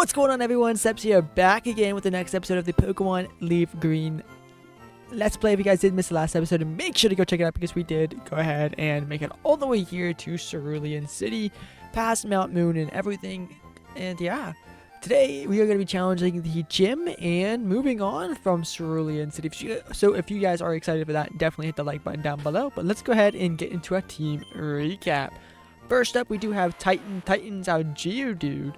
What's going on, everyone? Scepts here, back again with the next episode of the Pokemon LeafGreen Let's Play. If you guys did miss the last episode, make sure to go check it out because we did go ahead and make it all the way here to Cerulean City, past Mount Moon and everything. And yeah, today we are going to be challenging the gym and moving on from Cerulean City. So if you guys are excited for that, definitely hit the like button down below. But let's go ahead and get into our team recap. First up, we do have Titan's our Geodude.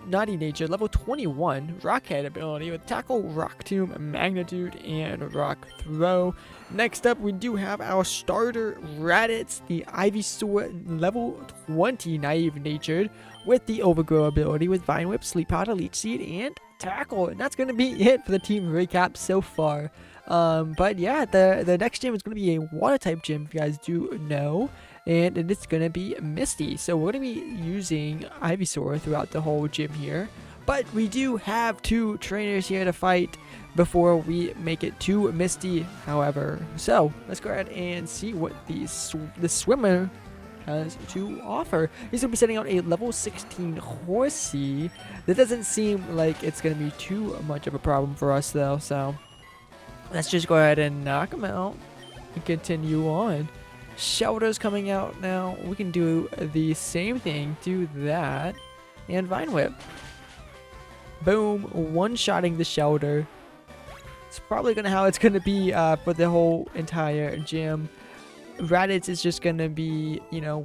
Naughty Nature, level 21, Rockhead ability with Tackle, Rock Tomb, Magnitude, and Rock Throw. Next up, we do have our starter Raditz, the Ivysaur, level 20, Naive Natured, with the Overgrow ability with Vine Whip, Sleep Powder, Leech Seed, and Tackle. And that's going to be it for the team recap so far. But yeah, the next gym is going to be a Water-type gym, if you guys do know. And it's going to be Misty. So we're going to be using Ivysaur throughout the whole gym here. But we do have two trainers here to fight before we make it to Misty, however. So let's go ahead and see what the swimmer has to offer. He's going to be setting out a level 16 Horsey. That doesn't seem like it's going to be too much of a problem for us, though. So let's just go ahead and knock him out and continue on. Shelter's coming out now. We can do the same thing, do that, and Vine Whip. Boom, one-shotting the Shelter. It's probably how it's gonna be for the whole entire gym. Raditz is just gonna be,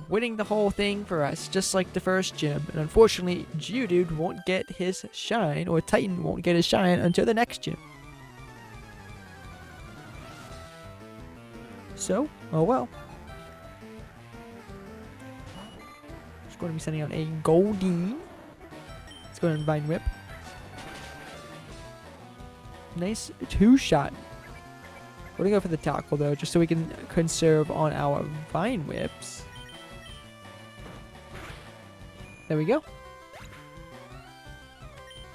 winning the whole thing for us, just like the first gym. And unfortunately, Geodude won't get his shine, or Titan won't get his shine until the next gym. So, oh well. Going to be sending out a Goldeen. Let's go ahead and Vine Whip. Nice two-shot. We're going to go for the Tackle, though, just so we can conserve on our Vine Whips. There we go.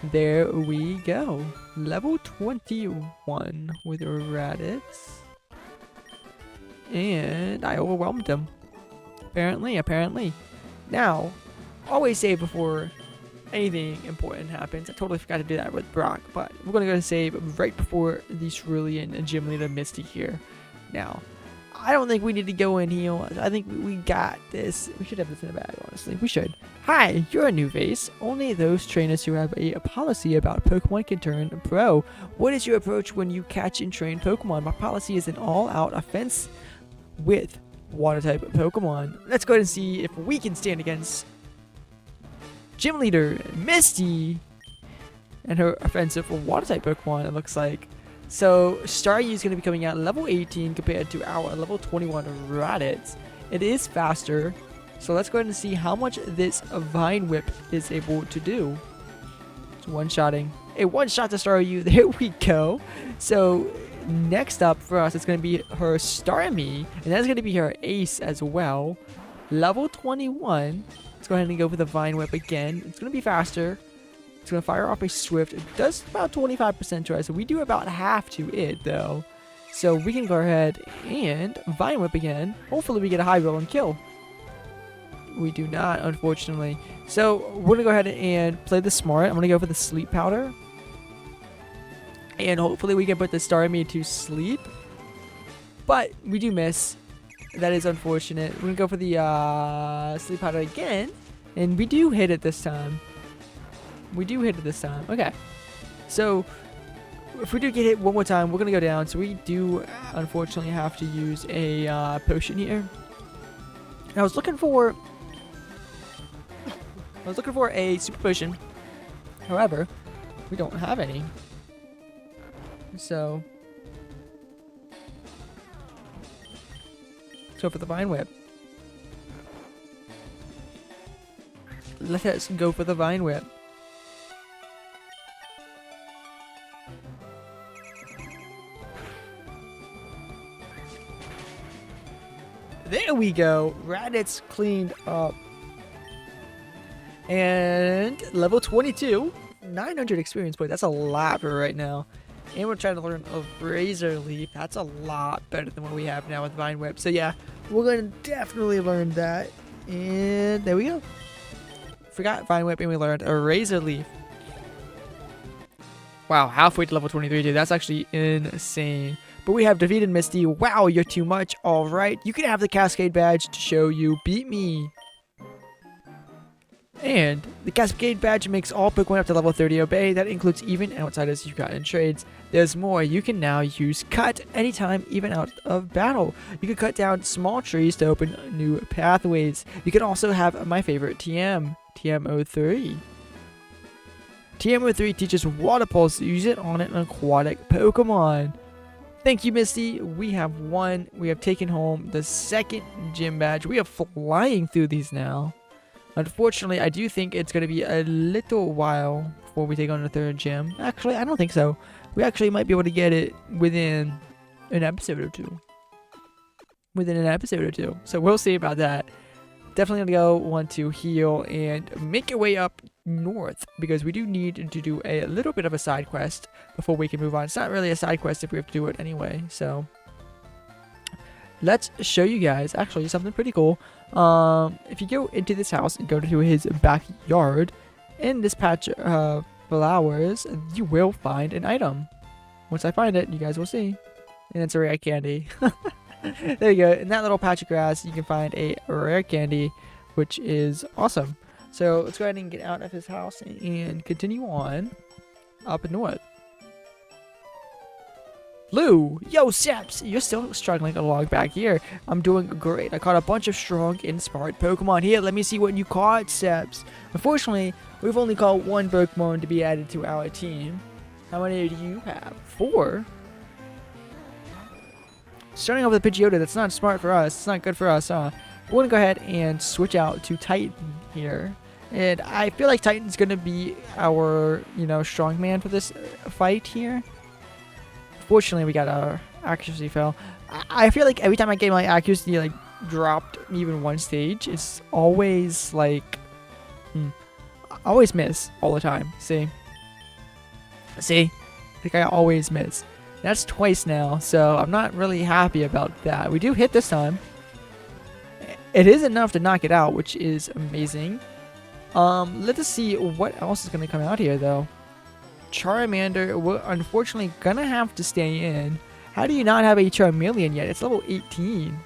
There we go. Level 21 with Raditz. And I overwhelmed him. Apparently. Now, always save before anything important happens. I totally forgot to do that with Brock, but we're going to go and save right before the Cerulean Gym Leader Misty here. Now, I don't think we need to go in heal. I think we got this. We should have this in the bag, honestly. We should. Hi, you're a new vase. Only those trainers who have a policy about Pokemon can turn pro. What is your approach when you catch and train Pokemon? My policy is an all-out offense with Water-type Pokemon. Let's go ahead and see if we can stand against Gym Leader Misty and her offensive Water-type Pokemon, it looks like. So, Staryu is going to be coming out level 18 compared to our level 21 Raditz. It is faster, so let's go ahead and see how much this Vine Whip is able to do. It's one-shotting. A one-shot to Staryu. There we go. So, next up for us, it's going to be her Starmie, and that's going to be her Ace as well. Level 21. Let's go ahead and go for the Vine Whip again. It's going to be faster. It's going to fire off a Swift. It does about 25% to us, so we do about half to it, though. So we can go ahead and Vine Whip again. Hopefully we get a high roll and kill. We do not, unfortunately. So we're going to go ahead and play the smart. I'm going to go for the Sleep Powder. And hopefully we can put the Starmie to sleep. But we do miss. That is unfortunate. We're going to go for the Sleep Powder again. And we do hit it this time. Okay. So, if we do get hit one more time, we're going to go down. So we do, unfortunately, have to use a potion here. And I was looking for a super potion. However, we don't have any. So, let's go for the Vine Whip. Let us go for the Vine Whip. There we go. Raditz cleaned up. And level 22. 900 experience points. That's a lot for right now. And we're trying to learn a Razor Leaf. That's a lot better than what we have now with Vine Whip. So yeah, we're going to definitely learn that. And there we go. forgot Vine Whip, and we learned a Razor Leaf. Wow, halfway to level 23, dude. That's actually insane. But we have defeated Misty. Wow, you're too much. All right, you can have the Cascade Badge to show you beat me. And the Cascade Badge makes all Pokemon up to level 30 obey. That includes even outsiders you got in trades. There's more. You can now use Cut anytime, even out of battle. You can cut down small trees to open new pathways. You can also have my favorite TM, TM03. TM03 teaches Water Pulse. Use it on an aquatic Pokemon. Thank you, Misty. We have won. We have taken home the second gym badge. We are flying through these now. Unfortunately, I do think it's going to be a little while before we take on the third gym. Actually, I don't think so. We actually might be able to get it within an episode or two. So we'll see about that. Definitely going to want to heal and make our way up north, because we do need to do a little bit of a side quest before we can move on. It's not really a side quest if we have to do it anyway. So let's show you guys actually something pretty cool. If you go into this house and go to his backyard, in this patch of flowers, you will find an item. Once I find it, you guys will see. And it's a rare candy. There you go. In that little patch of grass, you can find a rare candy, which is awesome. So let's go ahead and get out of his house and continue on up north. Lou, yo, Scepts, you're still struggling along back here. I'm doing great. I caught a bunch of strong and smart Pokemon. Here, let me see what you caught, Scepts. Unfortunately, we've only caught one Pokemon to be added to our team. How many do you have? 4? Starting off with a Pidgeotto, that's not smart for us. It's not good for us, huh? We're going to go ahead and switch out to Titan here. And I feel like Titan's going to be our, strong man for this fight here. Fortunately, we got our accuracy fail. I feel like every time I get my accuracy, dropped even one stage, it's always, I always miss all the time. See? I think I always miss. That's twice now, so I'm not really happy about that. We do hit this time. It is enough to knock it out, which is amazing. Let's see what else is going to come out here, though. Charmander, we're unfortunately going to have to stay in. How do you not have a Charmeleon yet? It's level 18.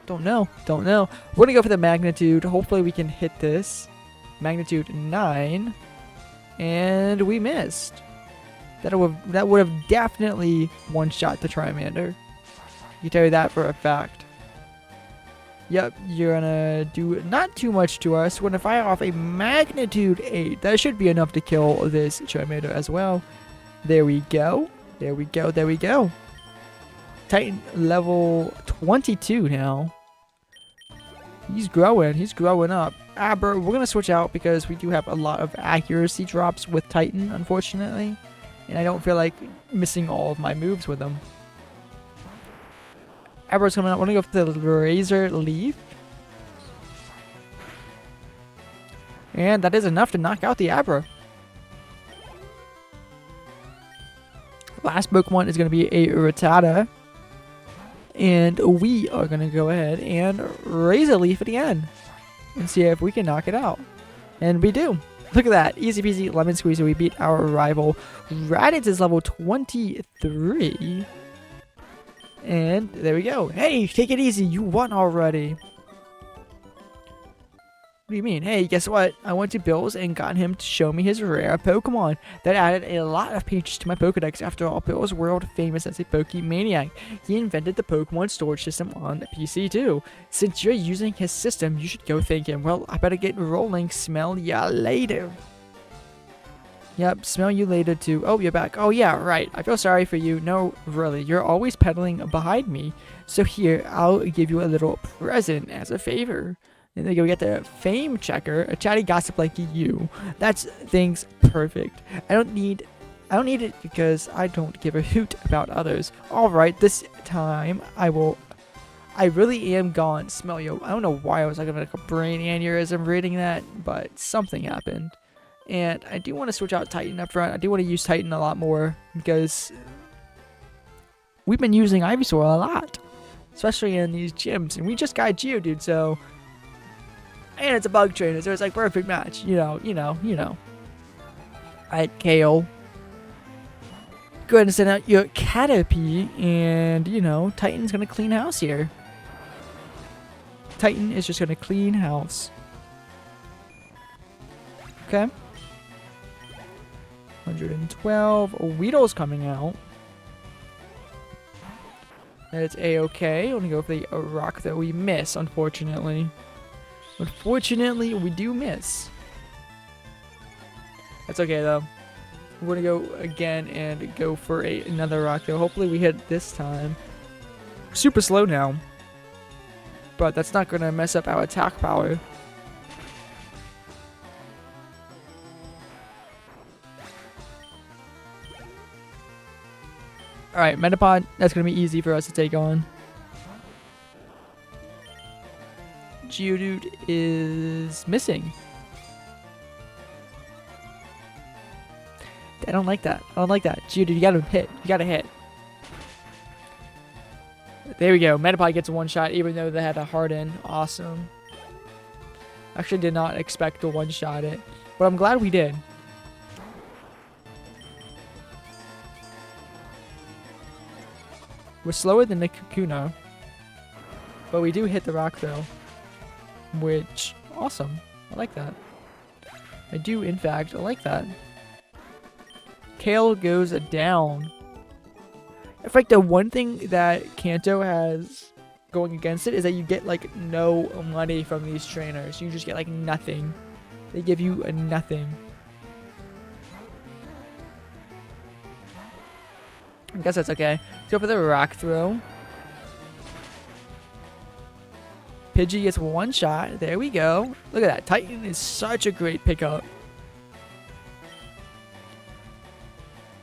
Don't know. We're going to go for the Magnitude. Hopefully we can hit this. Magnitude 9. And we missed. That would have definitely one-shot the Charmander. I can tell you that for a fact. Yep, you're gonna do not too much to us. We're gonna fire off a Magnitude 8. That should be enough to kill this Charmander as well. There we go. Titan level 22 now. He's growing up. Aber, we're gonna switch out because we do have a lot of accuracy drops with Titan, unfortunately. And I don't feel like missing all of my moves with him. Aber's coming out. We're going to go for the Razor Leaf. And that is enough to knock out the Aber. Last Pokemon is going to be a Rattata. And we are going to go ahead and Razor Leaf it again. And see if we can knock it out. And we do. Look at that. Easy peasy lemon squeezer. We beat our rival. Raditz is level 23. And there we go. Hey, take it easy. You won already. What do you mean? Hey, guess what? I went to Bill's and got him to show me his rare Pokemon. That added a lot of pages to my Pokedex. After all, Bill is world famous as a Pokemaniac. He invented the Pokemon storage system on the PC too. Since you're using his system, you should go thank him. Well, I better get rolling. Smell ya later. Yep, smell you later too. Oh, you're back. Oh yeah, right. I feel sorry for you. No, really, you're always pedaling behind me. So here, I'll give you a little present as a favor. And there you go, we got the fame checker, a chatty gossip like you. That's things perfect. I don't need it because I don't give a hoot about others. Alright, this time I really am gone. Smell you. I don't know why I was like a brain aneurysm reading that, but something happened. And I do want to switch out Titan up front. I do want to use Titan a lot more because we've been using Ivysaur a lot, especially in these gyms. And we just got Geodude, so And it's a bug trainer, so it's like perfect match. You know. Alright, Kale. Go ahead and send out your Caterpie, and, you know, Titan's gonna clean house here. Titan is just gonna clean house. Okay. 112. Weedle's coming out. That's A-okay. I'm gonna go for the rock that we miss, unfortunately. Unfortunately, we do miss. That's okay, though. We're gonna go again and go for another rock, though. Hopefully we hit this time. Super slow now. But that's not gonna mess up our attack power. Alright, Metapod, that's going to be easy for us to take on. Geodude is missing. I don't like that. I don't like that. Geodude, you got to hit. You got to hit. There we go. Metapod gets a one-shot even though they had a harden. Awesome. Actually did not expect to one-shot it. But I'm glad we did. We're slower than the Kakuna, but we do hit the rock though, which, awesome. I like that. I do, in fact, like that. Kale goes down. In fact, the one thing that Kanto has going against it is that you get, like, no money from these trainers. You just get, like, nothing. They give you nothing. I guess that's okay. Let's go for the rock throw. Pidgey gets one shot. There we go. Look at that. Titan is such a great pickup.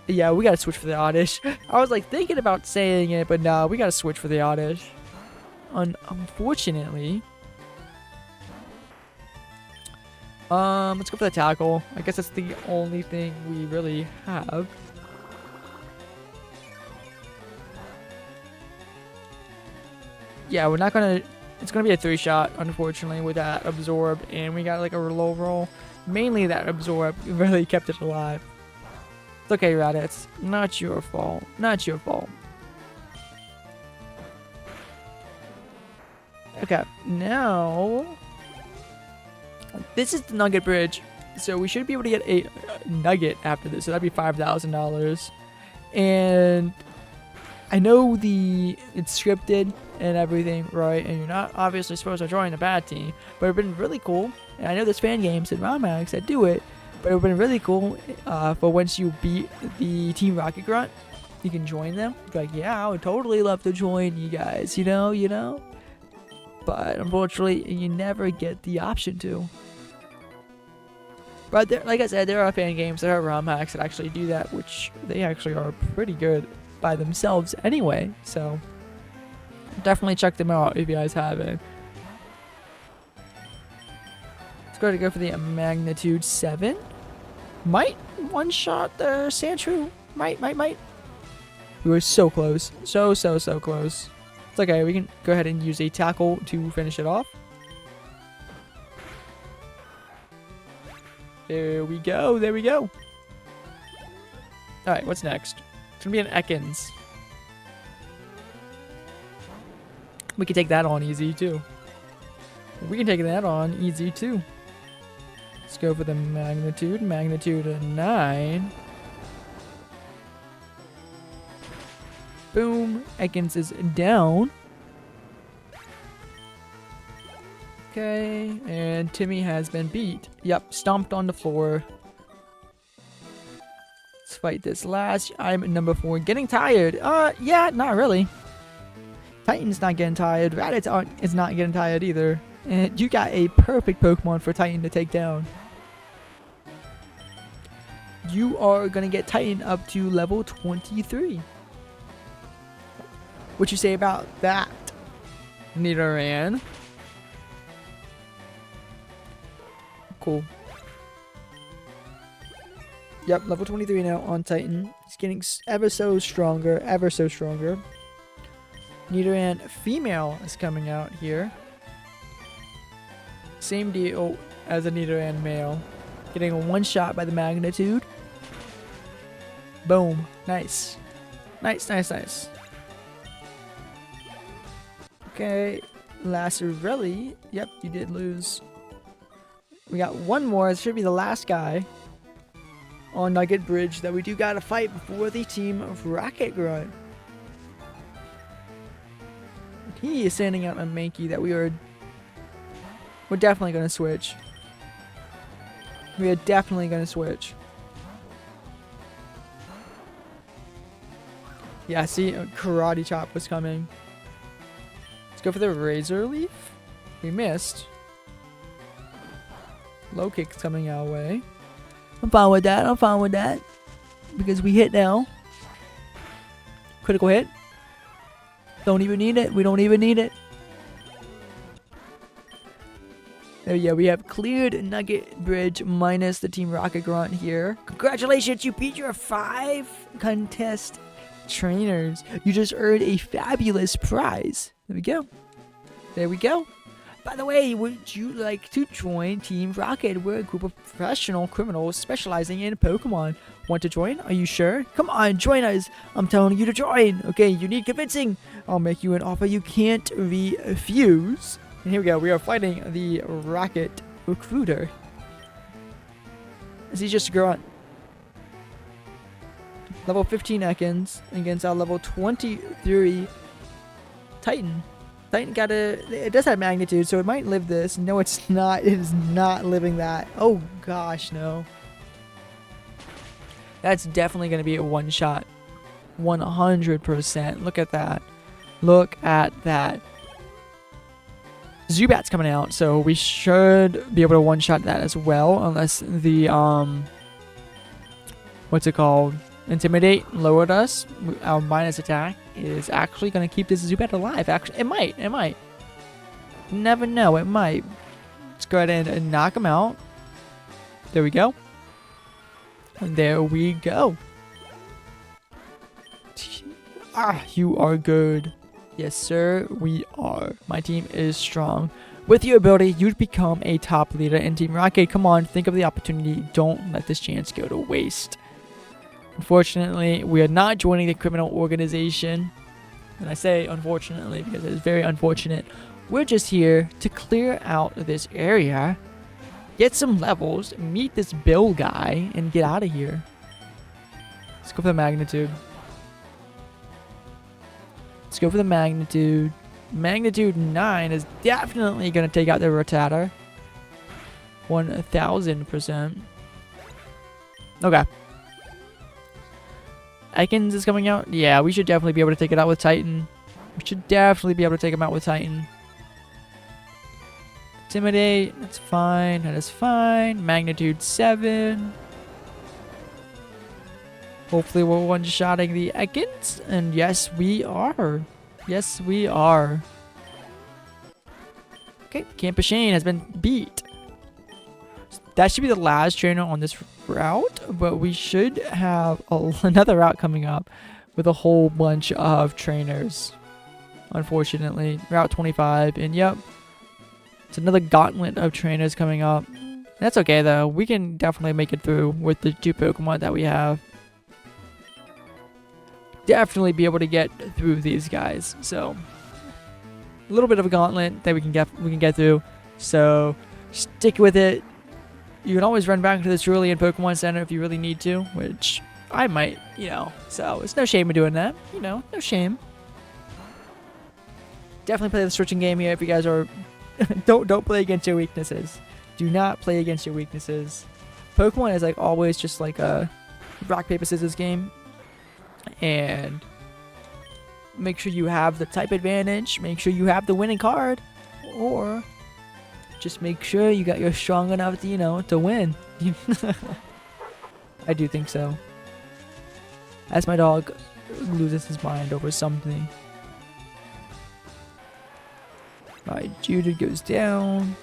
Yeah, we gotta switch for the Oddish. I was like thinking about saying it, but no, we gotta switch for the Oddish. Unfortunately. Let's go for the tackle. I guess that's the only thing we really have. Yeah, we're not gonna. It's gonna be a 3-shot, unfortunately, with that absorb, and we got like a low roll. Mainly that absorb really kept it alive. It's okay, Raditz. Not your fault. Not your fault. Okay, now this is the Nugget Bridge, so we should be able to get a nugget after this. So that'd be $5,000, and I know it's scripted and everything, right? And you're not obviously supposed to join the bad team, but it'd been really cool. And I know there's fan games and ROM hacks that do it, but it'd been really cool for once you beat the Team Rocket Grunt, you can join them. You're like, yeah, I would totally love to join you guys, you know? But unfortunately, you never get the option to. But there, like I said, there are fan games, there are ROM hacks that actually do that, which they actually are pretty good by themselves anyway, so definitely check them out if you guys haven't. Let's go for the magnitude 7. Might one shot the Sandshrew. Might. We were so close. So close. It's okay, we can go ahead and use a tackle to finish it off. There we go. Alright, what's next? It's gonna be an Ekans. We can take that on easy too. Let's go for the magnitude. Magnitude 9. Boom. Ekans is down. Okay, and Timmy has been beat. Yep, stomped on the floor. Let's fight this last. I'm number 4. Getting tired. Yeah, not really. Titan's not getting tired. Raditz is not getting tired either. And you got a perfect Pokemon for Titan to take down. You are going to get Titan up to level 23. What you say about that, Nidoran? Cool. Yep, level 23 now on Titan. He's getting ever so stronger. Nidoran female is coming out here. Same deal as a Nidoran male. Getting one shot by the magnitude. Boom. Nice. Nice, nice, nice. Okay. Last rally. Yep, you did lose. We got one more. This should be the last guy on Nugget Bridge that we do gotta fight before the team of Rocket Grunt. He is sending out a Mankey that we're definitely gonna switch. We are definitely gonna switch. Yeah, see, a Karate Chop was coming. Let's go for the Razor Leaf. We missed. Low kick's coming our way. I'm fine with that. I'm fine with that. Because we hit now. Critical hit. Don't even need it. We don't even need it. There we go. We have cleared Nugget Bridge minus the Team Rocket Grunt here. Congratulations. You beat your 5 contest trainers. You just earned a fabulous prize. There we go. There we go. By the way, would you like to join Team Rocket? We're a group of professional criminals specializing in Pokemon. Want to join? Are you sure? Come on, join us. I'm telling you to join. Okay, you need convincing. I'll make you an offer you can't refuse. And here we go. We are fighting the Rocket Recruiter. Is he just a grunt? Level 15 Ekans against our level 23 Titan. Titan it does have magnitude, so it might live this. No, it's not. It is not living that. Oh gosh, no. That's definitely going to be a one shot. 100%. Look at that. Look at that. Zubat's coming out, so we should be able to one shot that as well, unless the what's it called? Intimidate lowered us. Our minus attack is actually going to keep this Zubat alive. Actually, it might. It might. Never know. It might. Let's go ahead and knock him out. There we go. And there we go. Ah, you are good. Yes, sir. We are. My team is strong. With your ability, you'd become a top leader in Team Rocket. Come on, think of the opportunity. Don't let this chance go to waste. Unfortunately, we are not joining the criminal organization. And I say unfortunately because it is very unfortunate. We're just here to clear out this area, get some levels, meet this Bill guy, and get out of here. Let's go for the magnitude. Let's go for the magnitude. Magnitude 9 is definitely going to take out the Rattata. 1000%. Okay. Ekans is coming out. Yeah, we should definitely be able to take it out with Titan. We should definitely be able to take him out with Titan. Intimidate. That's fine. That is fine. Magnitude 7. Hopefully we're one-shotting the Ekans. And yes, we are. Yes, we are. Okay, Campashane has been beat. That should be the last trainer on this route, but we should have another route coming up with a whole bunch of trainers. Unfortunately, Route 25, and yep, it's another gauntlet of trainers coming up. That's okay though. We can definitely make it through with the 2 Pokemon that we have. Definitely be able to get through these guys. So a little bit of a gauntlet that we can get through. So stick with it. You can always run back to the Cerulean Pokemon Center if you really need to, which I might, you know. So it's no shame in doing that, you know, no shame. Definitely play the switching game here if you guys are. don't play against your weaknesses. Do not play against your weaknesses. Pokemon is like always just like a rock paper scissors game, and make sure you have the type advantage. Make sure you have the winning card, or just make sure you're strong enough to, you know, to win. I do think so. As my dog loses his mind over something. Alright, Judah goes down.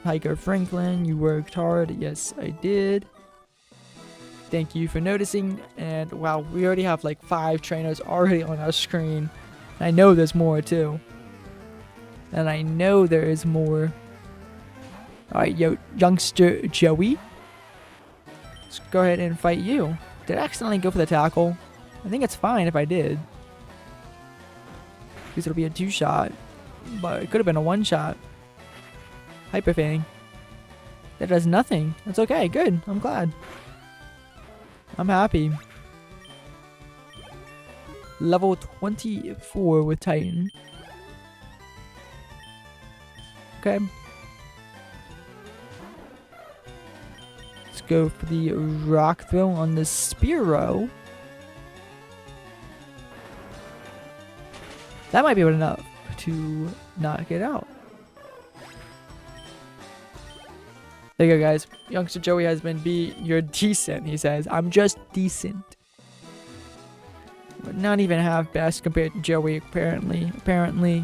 Hiker Franklin, you worked hard. Yes, I did. Thank you for noticing. And wow, we already have like 5 trainers already on our screen. I know there's more too. And I know there is more. Alright, youngster Joey. Let's go ahead and fight you. Did I accidentally go for the tackle? I think it's fine if I did. Because it'll be a 2-shot. But it could have been a 1-shot. Hyper Fang. That does nothing. That's okay. Good. I'm glad. I'm happy. Level 24 with Titan. Okay. Let's go for the rock throw on the Spearow. That might be enough to knock it out. There you go, guys. Youngster Joey has been you're decent, he says. I'm just decent. But not even half best compared to Joey, apparently.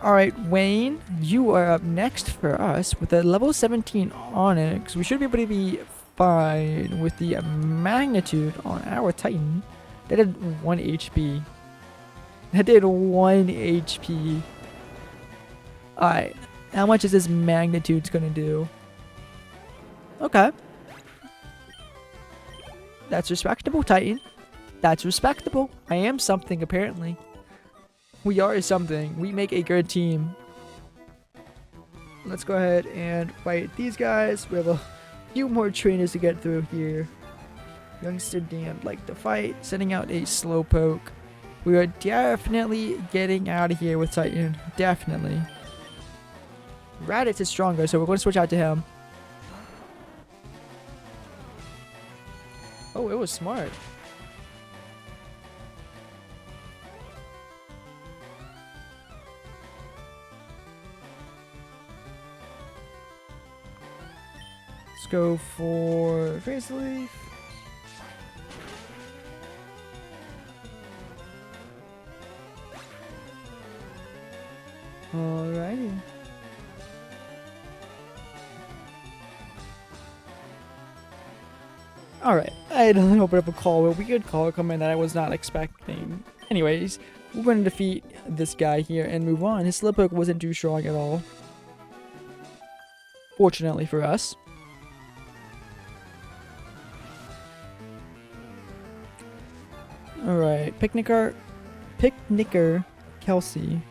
Alright, Wayne, you are up next for us with a level 17 Onyx. We should be able to be fine with the magnitude on our Titan. That did 1 HP. That did 1 HP. Alright. How much is this magnitude's gonna do? Okay. That's respectable, Titan. That's respectable. I am something, apparently. We are something. We make a good team. Let's go ahead and fight these guys. We have a few more trainers to get through here. Youngster Dan like to fight. Sending out a Slowpoke. We are definitely getting out of here with Titan. Definitely. Raditz is stronger, so we're going to switch out to him. Oh, it was smart. Let's go for Phase Leaf. Alrighty. Alright, I had a little bit of a call, a weird call coming that I was not expecting. Anyways, we're going to defeat this guy here and move on. His Slowpoke wasn't too strong at all. Fortunately for us. Alright, Picnicker Kelsey.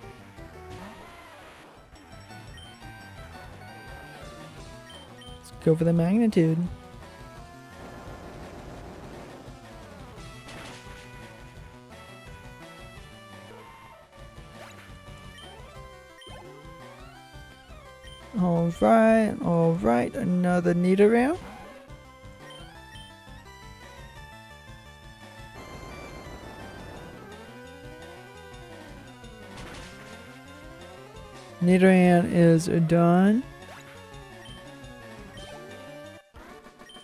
Let's go for the magnitude. Alright, another Nidoran. Nidoran is done.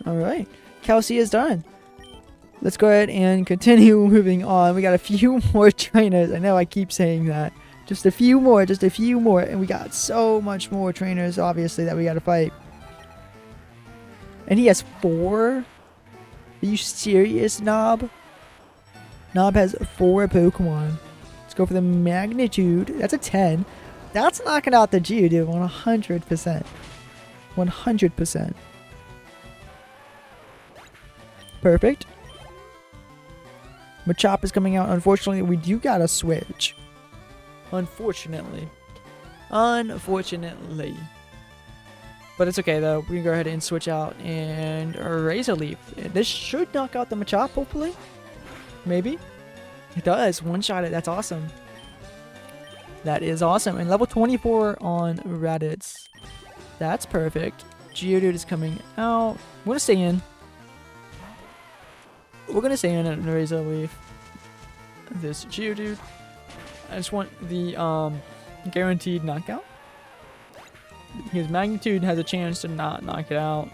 Alright, Kelsey is done. Let's go ahead and continue moving on. We got a few more trainers. I know I keep saying that. Just a few more, and we got so much more trainers, obviously, that we gotta fight. And he has 4? Are you serious, Knob? Knob has 4 Pokemon. Let's go for the magnitude. That's a 10. That's knocking out the Geodude 100%. 100%. Perfect. Machop is coming out. Unfortunately, we do gotta switch. Unfortunately. But it's okay though. We can go ahead and switch out and Razor Leaf. This should knock out the Machop, hopefully. Maybe. It does. One-shot it. That's awesome. That is awesome. And level 24 on Raditz. That's perfect. Geodude is coming out. We're gonna stay in. We're gonna stay in and Razor Leaf. This Geodude. I just want the guaranteed knockout. His magnitude has a chance to not knock it out.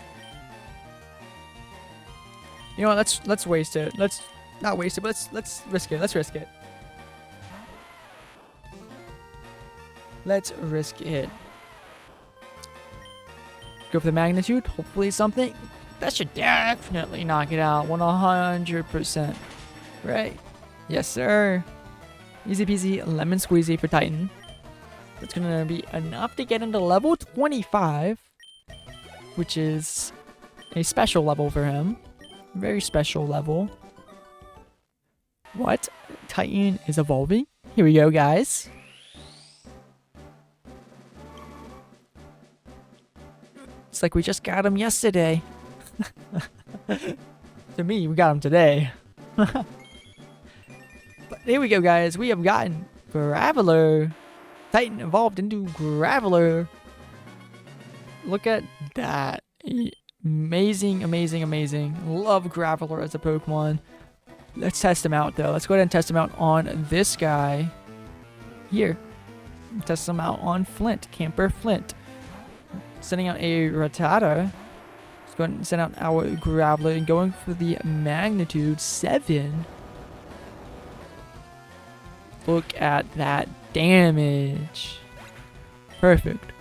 You know what? Let's waste it. Let's not waste it, but let's risk it. Let's risk it. Let's risk it. Go for the magnitude. Hopefully something. That should definitely knock it out. 100%. Right? Yes, sir. Easy peasy lemon squeezy for Titan. That's going to be enough to get into level 25, which is a special level for him. Very special level. What? Titan is evolving? Here we go, guys. It's like we just got him yesterday. To me, we got him today. But here we go, guys. We have gotten Graveler. Titan evolved into Graveler. Look at that. Amazing, amazing, amazing. Love Graveler as a Pokemon. Let's test him out, though. Let's go ahead and test him out on this guy. Here. Test him out on Flint. Camper Flint. Sending out a Rattata. Let's go ahead and send out our Graveler. And going for the Magnitude 7. Look at that damage. Perfect.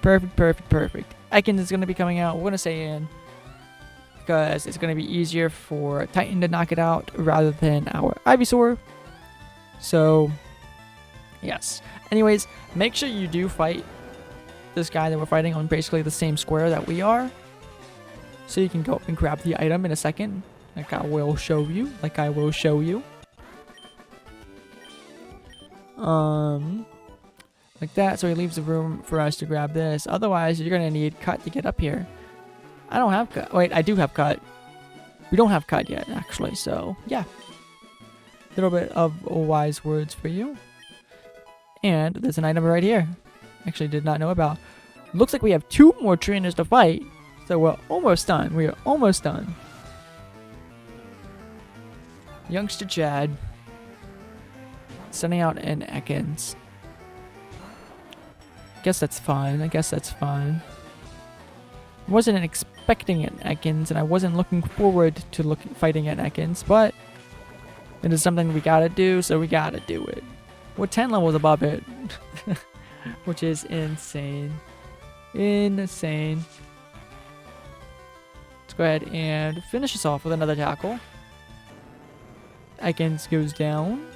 Perfect, perfect, perfect. Ekans is going to be coming out. We're going to say in. Because it's going to be easier for Titan to knock it out rather than our Ivysaur. So, yes. Anyways, make sure you do fight this guy that we're fighting on basically the same square that we are. So you can go up and grab the item in a second. Like I will show you. Like that. So he leaves the room for us to grab this. Otherwise, you're going to need Cut to get up here. I don't have Cut. Wait, I do have Cut. We don't have Cut yet, actually. So, yeah. A little bit of wise words for you. And there's an item right here. Actually did not know about. Looks like we have 2 more trainers to fight. So we're almost done. We are almost done. Youngster Chad. Sending out an Ekans. Guess that's fine. I guess that's fine. Wasn't expecting an Ekans, and I wasn't looking forward to fighting an Ekans, but it is something we gotta do, so we gotta do it. We're 10 levels above it, which is insane. Insane. Let's go ahead and finish this off with another tackle. Ekans goes down.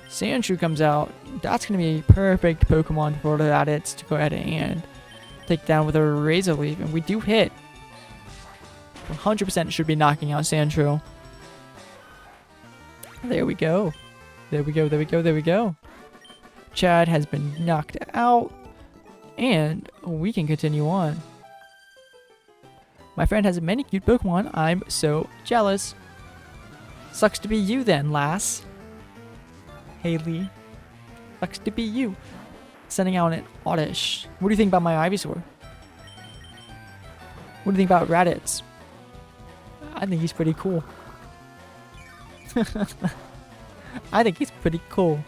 Sandshrew comes out. That's going to be a perfect Pokemon for that. It's to go ahead and take down with a Razor Leaf. And we do hit. 100% should be knocking out Sandshrew. There we go. There we go. There we go. There we go. Chad has been knocked out. And we can continue on. My friend has many cute Pokemon. I'm so jealous. Sucks to be you then, lass. Haley. Sucks to be you. Sending out an Oddish. What do you think about my Ivysaur? What do you think about Raditz? I think he's pretty cool. I think he's pretty cool.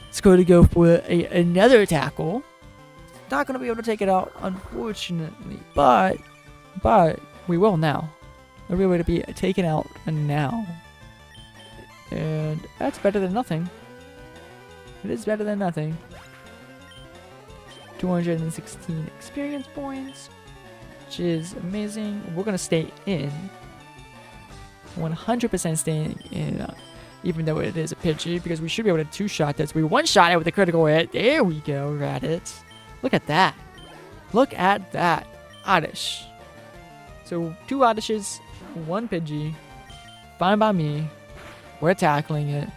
It's going to go for another tackle. Not going to be able to take it out, unfortunately. But we will now. We'll be able to be taken out now. And that's better than nothing. It is better than nothing. 216 experience points, which is amazing. We're going to stay in. 100% staying in, even though it is a Pidgey, because we should be able to two-shot this. We one-shot it with a critical hit. There we go, Raditz. Look at that. Look at that. Oddish. So 2 Oddishes, 1 Pidgey. Fine by me. We're tackling it.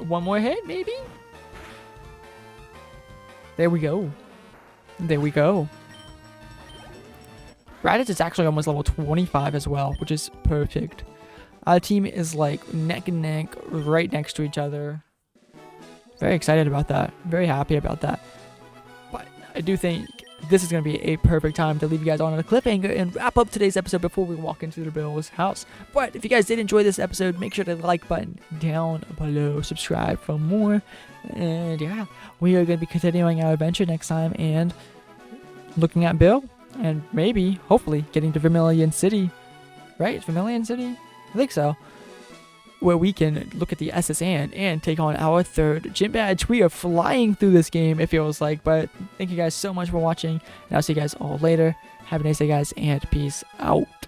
One more hit, maybe? There we go. There we go. Raditz is actually almost level 25 as well, which is perfect. Our team is like neck and neck, right next to each other. Very excited about that. Very happy about that. But I do think this is going to be a perfect time to leave you guys on a cliffhanger and wrap up today's episode before we walk into the Bill's house. But if you guys did enjoy this episode, make sure to like button down below, subscribe for more. And yeah, we are going to be continuing our adventure next time and looking at Bill and maybe, hopefully, getting to Vermilion City. Right? It's Vermilion City? I think so. Where we can look at the SS and take on our 3rd gym badge. We are flying through this game, it feels like. But thank you guys so much for watching. And I'll see you guys all later. Have a nice day, guys, and peace out.